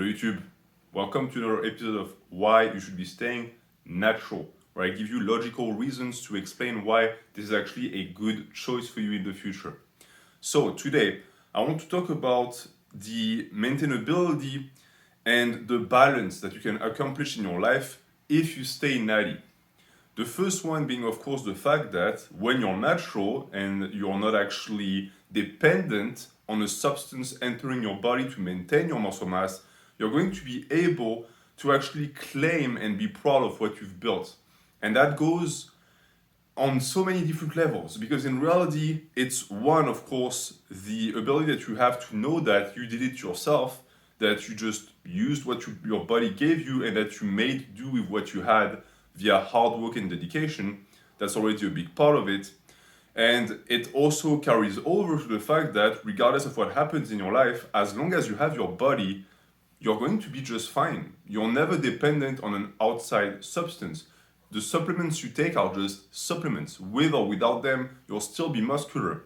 Hello YouTube, welcome to another episode of Why You Should Be Staying Natural, where I give you logical reasons to explain why this is actually a good choice for you in the future. So today, I want to talk about the maintainability and the balance that you can accomplish in your life if you stay natty. The first one being, of course, the fact that when you're natural and you're not actually dependent on a substance entering your body to maintain your muscle mass, you're going to be able to actually claim and be proud of what you've built. And that goes on so many different levels because in reality, it's one, of course, the ability that you have to know that you did it yourself, that you just used what your body gave you and that you made do with what you had via hard work and dedication. That's already a big part of it. And it also carries over to the fact that regardless of what happens in your life, as long as you have your body, you're going to be just fine. You're never dependent on an outside substance. The supplements you take are just supplements. With or without them, you'll still be muscular.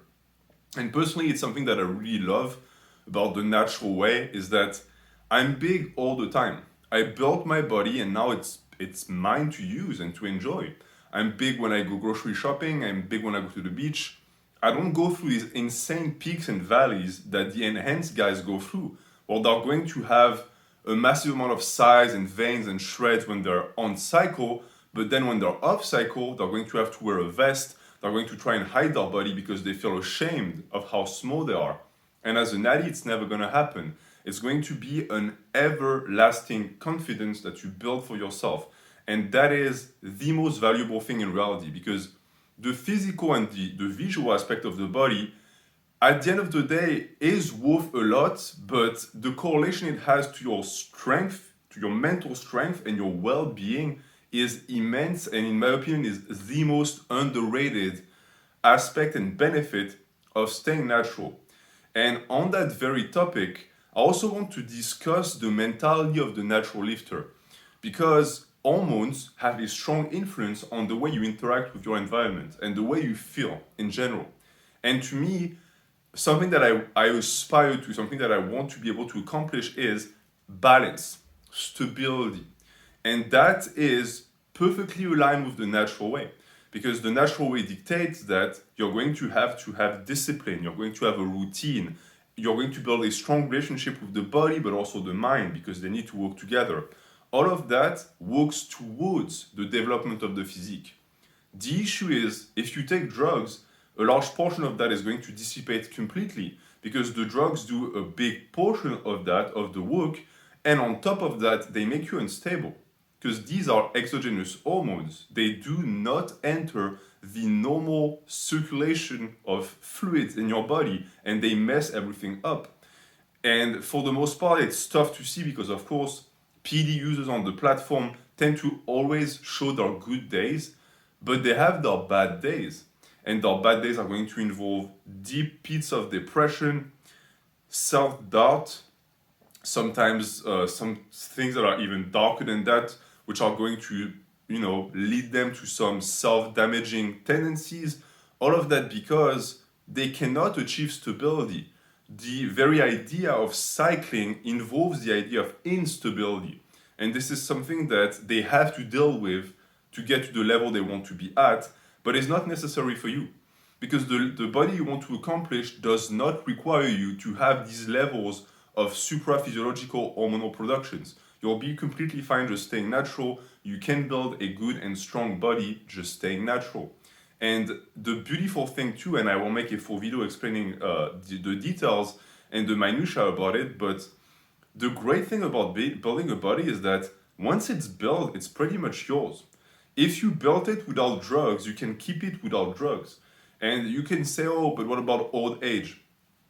And personally, it's something that I really love about the natural way is that I'm big all the time. I built my body and now it's mine to use and to enjoy. I'm big when I go grocery shopping, I'm big when I go to the beach. I don't go through these insane peaks and valleys that the enhanced guys go through. Well, they're going to have a massive amount of size and veins and shreds when they're on cycle, but then when they're off cycle, they're going to have to wear a vest. They're going to try and hide their body because they feel ashamed of how small they are. And as a natty, it's never going to happen. It's going to be an everlasting confidence that you build for yourself. And that is the most valuable thing in reality because the physical and the visual aspect of the body, at the end of the day, is worth a lot, but the correlation it has to your strength, to your mental strength and your well-being is immense and in my opinion is the most underrated aspect and benefit of staying natural. And on that very topic, I also want to discuss the mentality of the natural lifter because hormones have a strong influence on the way you interact with your environment and the way you feel in general. And to me, something that I aspire to, something that I want to be able to accomplish is balance, stability. And that is perfectly aligned with the natural way because the natural way dictates that you're going to have discipline, you're going to have a routine, you're going to build a strong relationship with the body but also the mind because they need to work together. All of that works towards the development of the physique. The issue is if you take drugs, a large portion of that is going to dissipate completely because the drugs do a big portion of that, of the work, and on top of that, they make you unstable because these are exogenous hormones. They do not enter the normal circulation of fluids in your body and they mess everything up. And for the most part, it's tough to see because, of course, PD users on the platform tend to always show their good days, but they have their bad days. And their bad days are going to involve deep pits of depression, self-doubt, sometimes some things that are even darker than that, which are going to, lead them to some self-damaging tendencies. All of that because they cannot achieve stability. The very idea of cycling involves the idea of instability. And this is something that they have to deal with to get to the level they want to be at, but it's not necessary for you. Because the body you want to accomplish does not require you to have these levels of supraphysiological hormonal productions. You'll be completely fine just staying natural. You can build a good and strong body just staying natural. And the beautiful thing too, and I will make a full video explaining the details and the minutiae about it, but the great thing about building a body is that once it's built, it's pretty much yours. If you built it without drugs, you can keep it without drugs. And you can say, oh, but what about old age?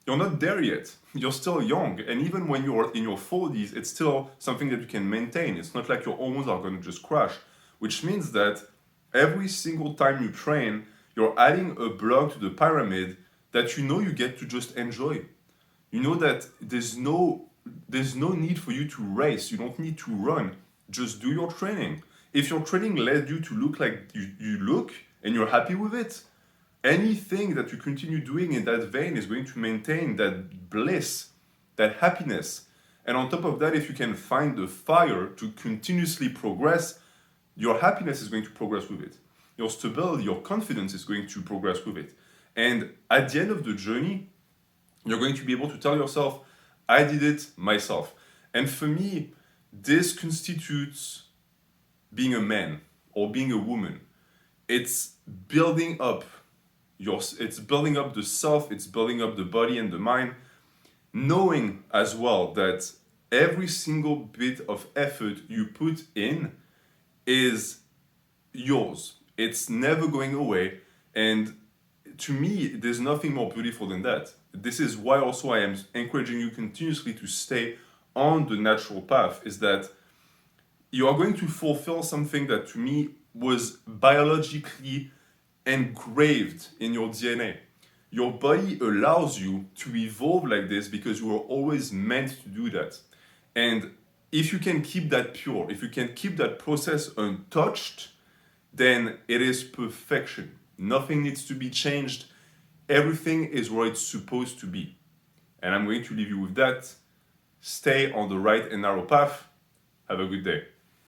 You're not there yet. You're still young. And even when you're in your 40s, it's still something that you can maintain. It's not like your hormones are going to just crash, which means that every single time you train, you're adding a block to the pyramid that you get to just enjoy. You know that there's no need for you to race. You don't need to run. Just do your training. If your training led you to look like you look and you're happy with it, anything that you continue doing in that vein is going to maintain that bliss, that happiness. And on top of that, if you can find the fire to continuously progress, your happiness is going to progress with it. Your stability, your confidence is going to progress with it. And at the end of the journey, you're going to be able to tell yourself, I did it myself. And for me, this constitutes being a man or being a woman. It's building up it's building up the self, it's building up the body and the mind, knowing as well that every single bit of effort you put in is yours. It's never going away. And to me, there's nothing more beautiful than that. This is why also I am encouraging you continuously to stay on the natural path, is that you are going to fulfill something that to me was biologically engraved in your DNA. Your body allows you to evolve like this because you were always meant to do that. And if you can keep that pure, if you can keep that process untouched, then it is perfection. Nothing needs to be changed. Everything is where it's supposed to be. And I'm going to leave you with that. Stay on the right and narrow path. Have a good day.